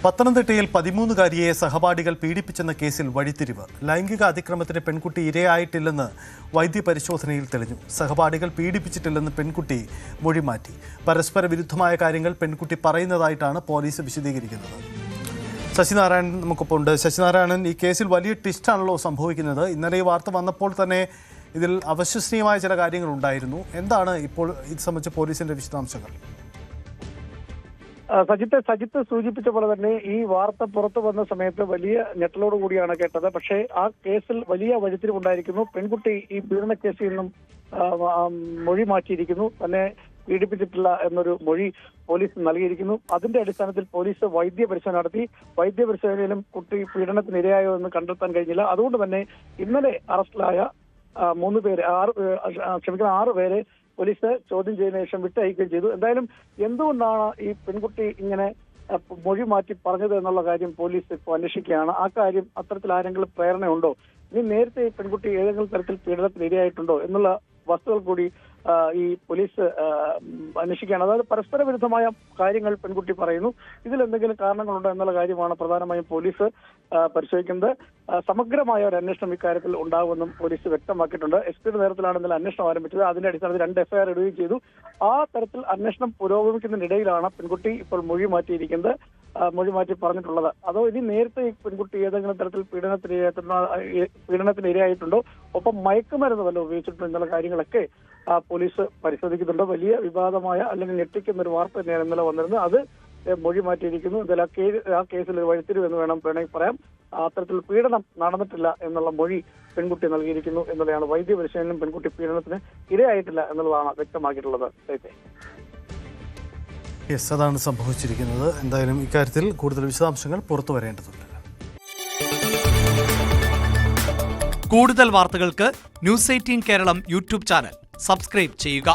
പത്തനംതിട്ടയിൽ 13-കാരിയെ സഹപാഠികൾ പീഡിപ്പിച്ചെന്ന കേസിൽ വഴിത്തിരിവ്. ലൈംഗിക അതിക്രമത്തിന് പെൺകുട്ടി ഇരയായിട്ടില്ലെന്ന് വൈദ്യപരിശോധനയിൽ തെളിഞ്ഞു. സഹപാഠികൾ പീഡിപ്പിച്ചിട്ടില്ലെന്ന് പെൺകുട്ടി മൊഴിമാറ്റി. പരസ്പര വിരുദ്ധമായ കാര്യങ്ങൾ പെൺകുട്ടി പറയുന്നതായിട്ടാണ് പോലീസ് വിശദീകരിക്കുന്നത്. ശശിനാരായണൻ നമുക്കൊപ്പം ഉണ്ട്. ശശിനാരായണൻ, ഈ കേസിൽ വലിയ ട്വിസ്റ്റാണല്ലോ സംഭവിക്കുന്നത്. ഇന്നലെ ഈ വാർത്ത വന്നപ്പോൾ തന്നെ ഇതിൽ അവിശ്വസനീയമായ ചില കാര്യങ്ങൾ ഉണ്ടായിരുന്നു. എന്താണ് ഇപ്പോൾ ഇത് സംബന്ധിച്ച് പോലീസിന്റെ വിശദാംശങ്ങൾ? സജിത്ത് സൂചിപ്പിച്ച പോലെ തന്നെ ഈ വാർത്ത പുറത്തു വന്ന സമയത്ത് വലിയ ഞെട്ടലോട് കൂടിയാണ് കേട്ടത്. പക്ഷേ ആ കേസിൽ വലിയ വഴിത്തിരിവുണ്ടായിരിക്കുന്നു. പെൺകുട്ടി ഈ പീഡന കേസിൽ നിന്നും മൊഴി മാറ്റിയിരിക്കുന്നു. തന്നെ പീഡിപ്പിച്ചിട്ടില്ല എന്നൊരു മൊഴി പോലീസ് നൽകിയിരിക്കുന്നു. അതിന്റെ അടിസ്ഥാനത്തിൽ പോലീസ് വൈദ്യപരിശോധന നടത്തി. വൈദ്യപരിശോധനയിലും കുട്ടി പീഡനത്തിന് ഇരയായോ എന്ന് കണ്ടെത്താൻ കഴിഞ്ഞില്ല. അതുകൊണ്ട് തന്നെ ഇന്നലെ അറസ്റ്റിലായ 6 പേരെ പോലീസ് ചോദ്യം ചെയ്തതിനു ശേഷം വിട്ടയക്കുകയും ചെയ്തു. എന്തായാലും എന്തുകൊണ്ടാണ് ഈ പെൺകുട്ടി ഇങ്ങനെ മൊഴി മാറ്റി പറഞ്ഞത് എന്നുള്ള കാര്യം പോലീസ് ഇപ്പോൾ അന്വേഷിക്കുകയാണ്. ആ കാര്യം അത്തരത്തിൽ ആരെങ്കിലും പ്രേരണയുണ്ടോ, ഇനി നേരത്തെ ഈ പെൺകുട്ടി ഏതെങ്കിലും തരത്തിൽ പീഡനത്തിന് ഇരയായിട്ടുണ്ടോ എന്നുള്ള വസ്തുതകൾ കൂടി ഈ പോലീസ് അന്വേഷിക്കുകയാണ്. അതായത് പരസ്പര വിരുദ്ധമായ കാര്യങ്ങൾ പെൺകുട്ടി പറയുന്നു. ഇതിൽ എന്തെങ്കിലും കാരണങ്ങളുണ്ടോ എന്നുള്ള കാര്യമാണ് പ്രധാനമായും പോലീസ് പരിശോധിക്കുന്നത്. സമഗ്രമായ ഒരു അന്വേഷണം ഇക്കാര്യത്തിൽ ഉണ്ടാകുമെന്നും പോലീസ് വ്യക്തമാക്കിയിട്ടുണ്ട്. എസ്പിയുടെ നേതൃത്വത്തിലാണ് ഇന്നലെ അന്വേഷണം ആരംഭിച്ചത്. അതിന്റെ അടിസ്ഥാനത്തിൽ 2 എഫ്ഐആർ ഇടുകയും ചെയ്തു. ആ തരത്തിൽ അന്വേഷണം പുരോഗമിക്കുന്നതിനിടയിലാണ് പെൺകുട്ടി ഇപ്പോൾ മൊഴി മാറ്റി പറഞ്ഞിട്ടുള്ളത്. അതോ ഇനി നേരത്തെ ഈ പെൺകുട്ടി ഏതെങ്കിലും തരത്തിൽ പീഡനത്തിന് ഇരയായിട്ടുണ്ടോ, ഒപ്പം മയക്കുമരുന്ന് വല്ല ഉപയോഗിച്ചിട്ടുണ്ടോ എന്നുള്ള കാര്യങ്ങളൊക്കെ പോലീസ് പരിശോധിക്കുന്നുണ്ട്. വലിയ വിവാദമായ അല്ലെങ്കിൽ ഞെട്ടിക്കുന്ന ഒരു വാർത്ത തന്നെയാണ് ഇന്നലെ വന്നിരുന്നത്. അത് മൊഴി മാറ്റിയിരിക്കുന്നു. എന്തായാലും ആ കേസിൽ ഒരു വഴിത്തിരിവ് എന്ന് വേണമെങ്കിൽ പറയാം. അത്തരത്തിൽ പീഡനം നടന്നിട്ടില്ല എന്നുള്ള മൊഴി പെൺകുട്ടി നൽകിയിരിക്കുന്നു എന്നുള്ളതാണ്. വൈദ്യപരിശോധനയിലും പെൺകുട്ടി പീഡനത്തിന് ഇരയായിട്ടില്ല എന്നുള്ളതാണ് വ്യക്തമാക്കിയിട്ടുള്ളത്. യെസ്, അതാണ് സംഭവിച്ചിരിക്കുന്നത്. എന്തായാലും ഇക്കാര്യത്തിൽ കൂടുതൽ വിശദാംശങ്ങൾ പുറത്തു വരേണ്ടതുണ്ട്. കൂടുതൽ വാർത്തകൾക്ക് News 18 Keralam YouTube channel subscribe ചെയ്യുക.